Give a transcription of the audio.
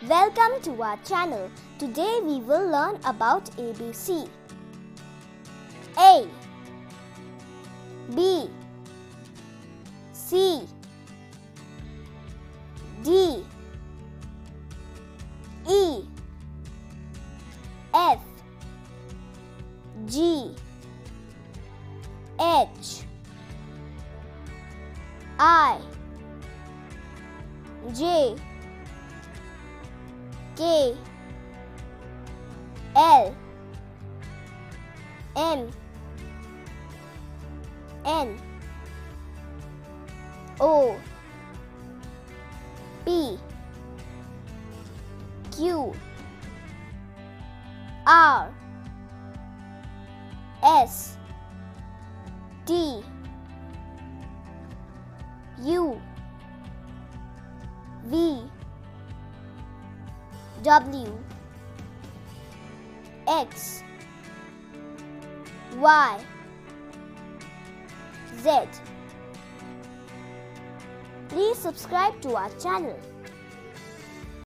Welcome to our channel. Today we will learn about ABC. A, B, C, D, E, F, G, H, I, J, K, L, M, N, O, P, Q, R, S, T, U, V, W, X, Y, Z. Please subscribe to our channel.